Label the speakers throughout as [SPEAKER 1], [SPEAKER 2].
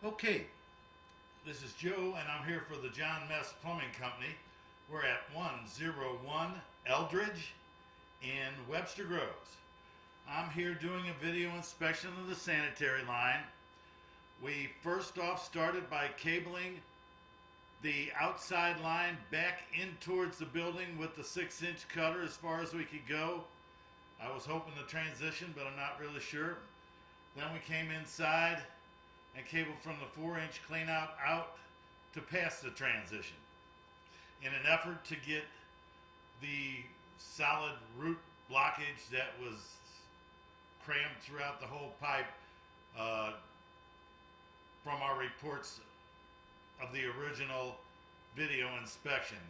[SPEAKER 1] Okay, this is Joe, and I'm here for the John Mess Plumbing Company. We're at 101 Eldridge in Webster Groves. I'm here doing a video inspection of the sanitary line. We first off started by cabling the outside line back in towards the building with the 6-inch cutter as far as we could go. I was hoping to transition, but I'm not really sure. Then we came inside and cabled from the 4-inch clean out to pass the transition. In an effort to get the solid root blockage that was crammed throughout the whole pipe from our reports of the original video inspection.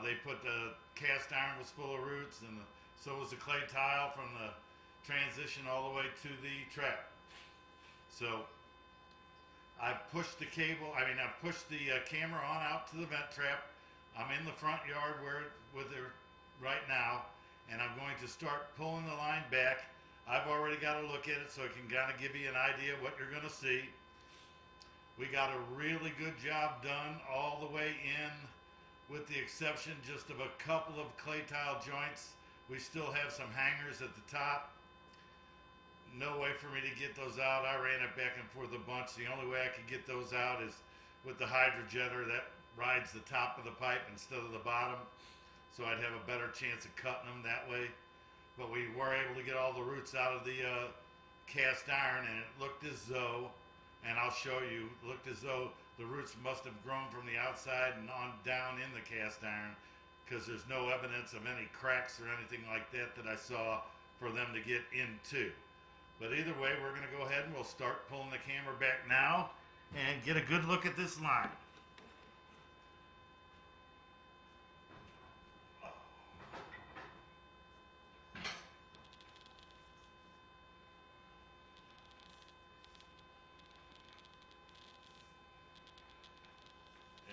[SPEAKER 1] They put the cast iron was full of roots, and so was the clay tile from the transition all the way to the trap. So I've pushed the I've pushed the camera on out to the vent trap. I'm in the front yard with it right now, and I'm going to start pulling the line back. I've already got a look at it, so I can kind of give you an idea of what you're going to see. We got a really good job done all the way in, with the exception just of a couple of clay tile joints. We still have some hangers at the top. No way for me to get those out. I ran it back and forth a bunch. The only way I could get those out is with the hydrojetter that rides the top of the pipe instead of the bottom, so I'd have a better chance of cutting them that way. But we were able to get all the roots out of the cast iron, and it looked as though, and I'll show you, it looked as though the roots must have grown from the outside and on down in the cast iron, because there's no evidence of any cracks or anything like that I saw for them to get into. But either way, we're going to go ahead and we'll start pulling the camera back now and get a good look at this line.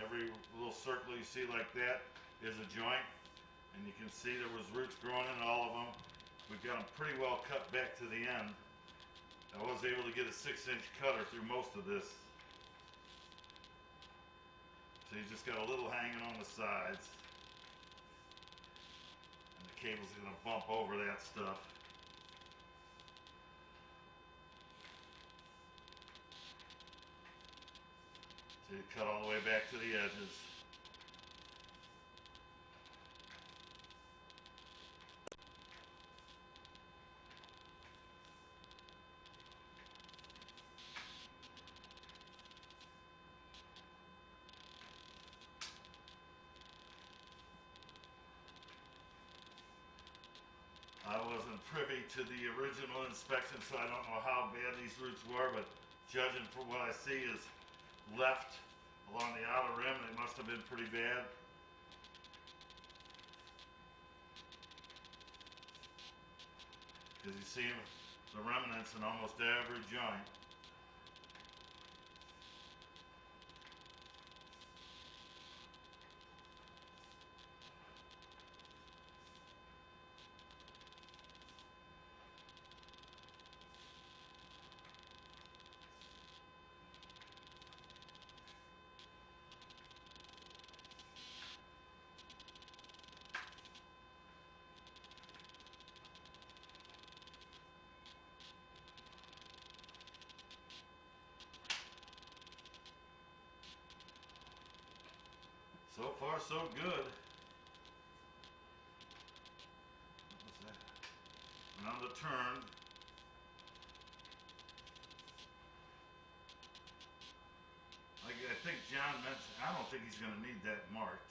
[SPEAKER 1] Every little circle you see like that is a joint, and you can see there was roots growing in all of them. We've got them pretty well cut back to the end. I was able to get a 6-inch cutter through most of this. So you just got a little hanging on the sides. And the cable's going to bump over that stuff. So you cut all the way back to the edges. I wasn't privy to the original inspection, so I don't know how bad these roots were, but judging from what I see is left along the outer rim, they must have been pretty bad. Because you see the remnants in almost every joint. So far, so good. What was that? Now the turn. I think John mentioned, I don't think he's going to need that marked.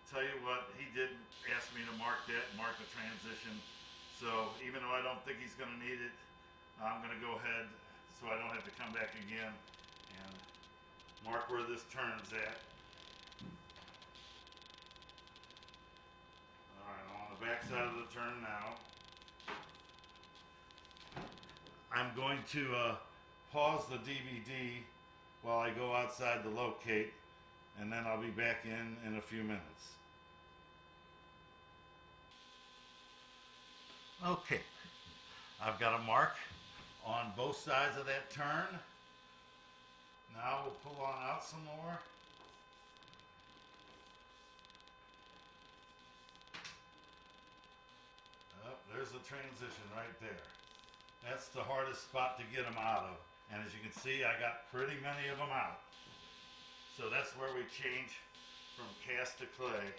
[SPEAKER 1] Tell you what, he did ask me to mark that, mark the transition. So even though I don't think he's going to need it, I'm going to go ahead so I don't have to come back again and mark where this turns at. Alright, I'm on the back side of the turn now. I'm going to pause the DVD while I go outside to locate, and then I'll be back in a few minutes. Okay, I've got a mark on both sides of that turn. Now we'll pull on out some more. Oh, there's the transition right there. That's the hardest spot to get them out of. And as you can see, I got pretty many of them out. So that's where we change from cast to clay.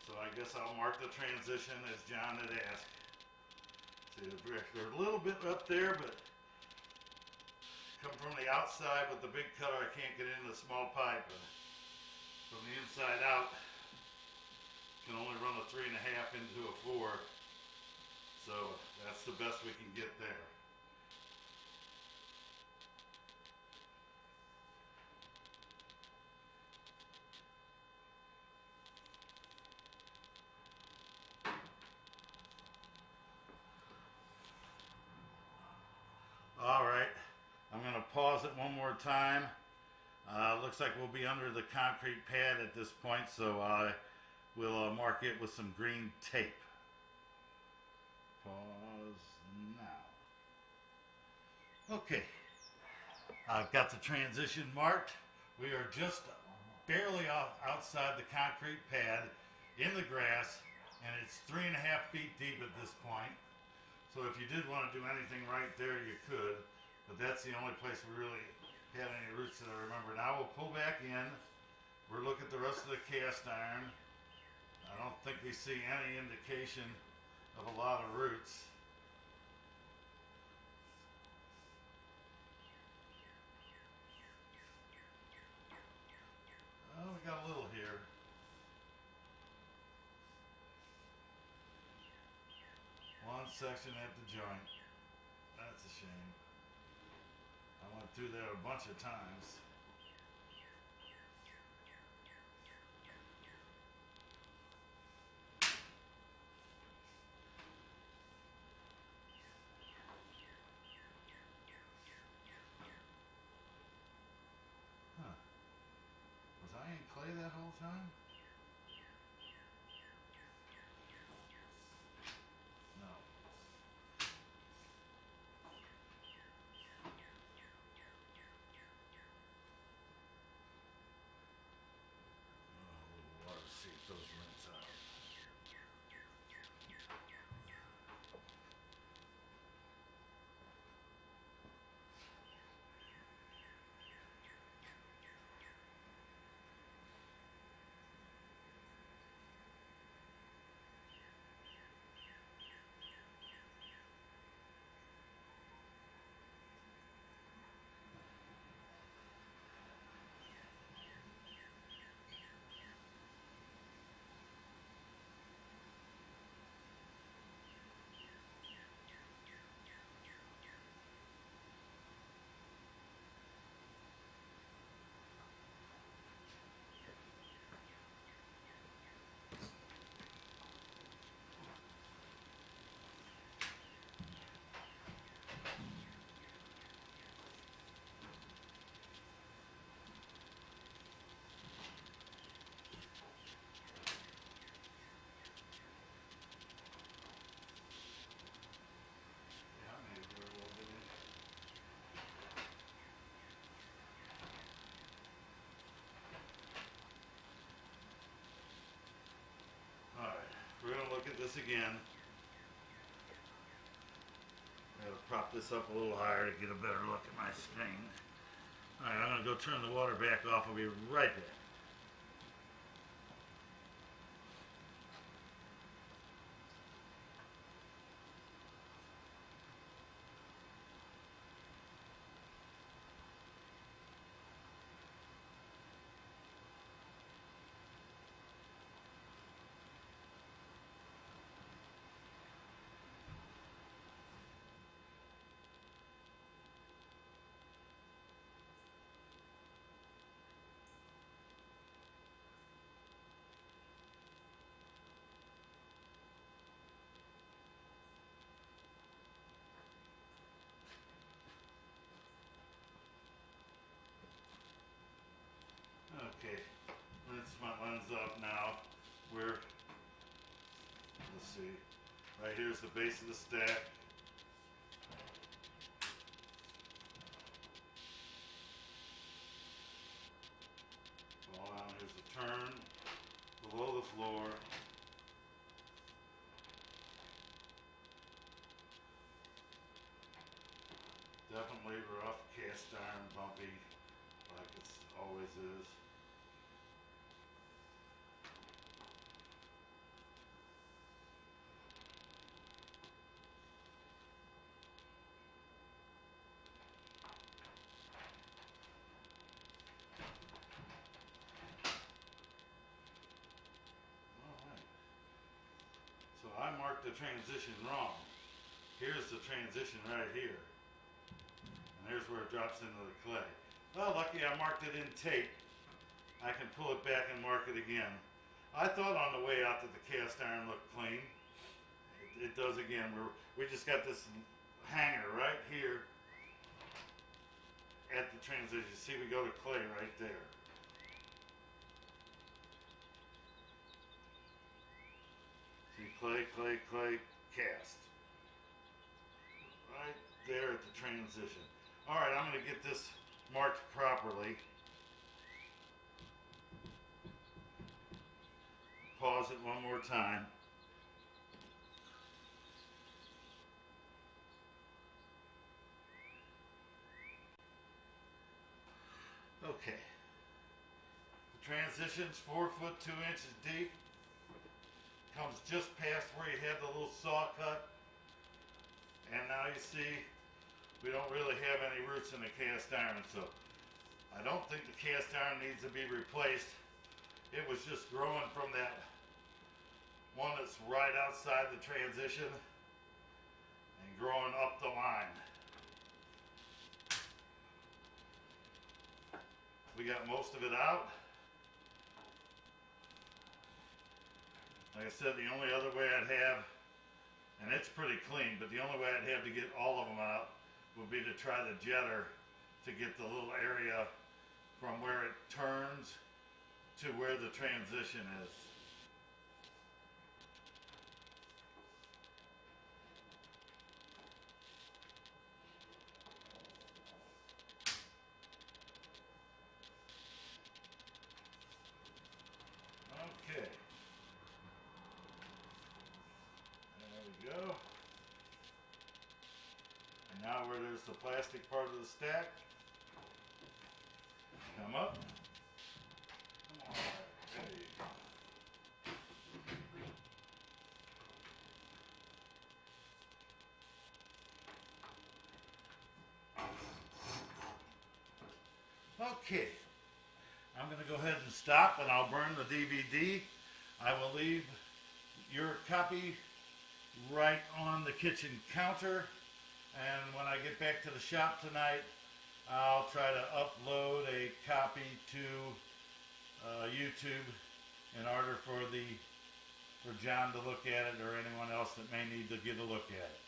[SPEAKER 1] So I guess I'll mark the transition as John had asked. See, they're a little bit up there, but come from the outside with the big cutter, I can't get into the small pipe. But from the inside out, can only run a 3.5 into a 4. So that's the best we can get there. All right, I'm going to pause it one more time. Looks like we'll be under the concrete pad at this point, so I will mark it with some green tape. Pause now. Okay, I've got the transition marked. We are just barely outside the concrete pad in the grass, and it's 3.5 feet deep at this point. So if you did want to do anything right there, you could, but that's the only place we really had any roots that I remember. Now we'll pull back in. We'll look at the rest of the cast iron. I don't think we see any indication of a lot of roots. Oh, we got a little here. One section at the joint. That's a shame. I went through there a bunch of times. Huh. Was I in clay that whole time? No. Water, see if those rinse out. Yeah, I may very well do it. Alright, we're going to look at this again. I gotta prop this up a little higher to get a better look at my screen. Alright, I'm gonna go turn the water back off. I'll be right back. Okay, rinse my lens off now. We're see. Right here's the base of the stack. Fall down, here's the turn below the floor. Definitely rough, cast iron, bumpy, like it always is. Alright. So I marked the transition wrong. Here's the transition right here. And there's where it drops into the clay. Well, lucky I marked it in tape. I can pull it back and mark it again. I thought on the way out that the cast iron looked clean. It does again. We just got this hanger right here at the transition. See, we go to clay right there. See, clay, clay, clay, cast. Right there at the transition. Alright, I'm going to get this marked properly. Pause it one more time. Okay. The transition's 4 foot 2 inches deep. Comes just past where you had the little saw cut. And now you see we don't really have any roots in the cast iron, so I don't think the cast iron needs to be replaced. It was just growing from that one that's right outside the transition and growing up the line. We got most of it out. Like I said, the only other way I'd have, and it's pretty clean, but the only way I'd have to get all of them out would be to try the jetter to get the little area from where it turns to where the transition is. Okay. There we go. And now where there's the plastic part of the stack, come up. Come on, there you go. Okay, I'm going to go ahead and stop and I'll burn the DVD. I will leave your copy right on the kitchen counter, and when I get back to the shop tonight, I'll try to upload a copy to YouTube in order for John to look at it or anyone else that may need to get a look at it.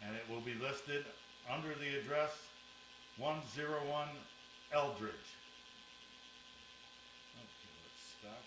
[SPEAKER 1] And it will be listed under the address 101 Eldridge. Okay, let's stop.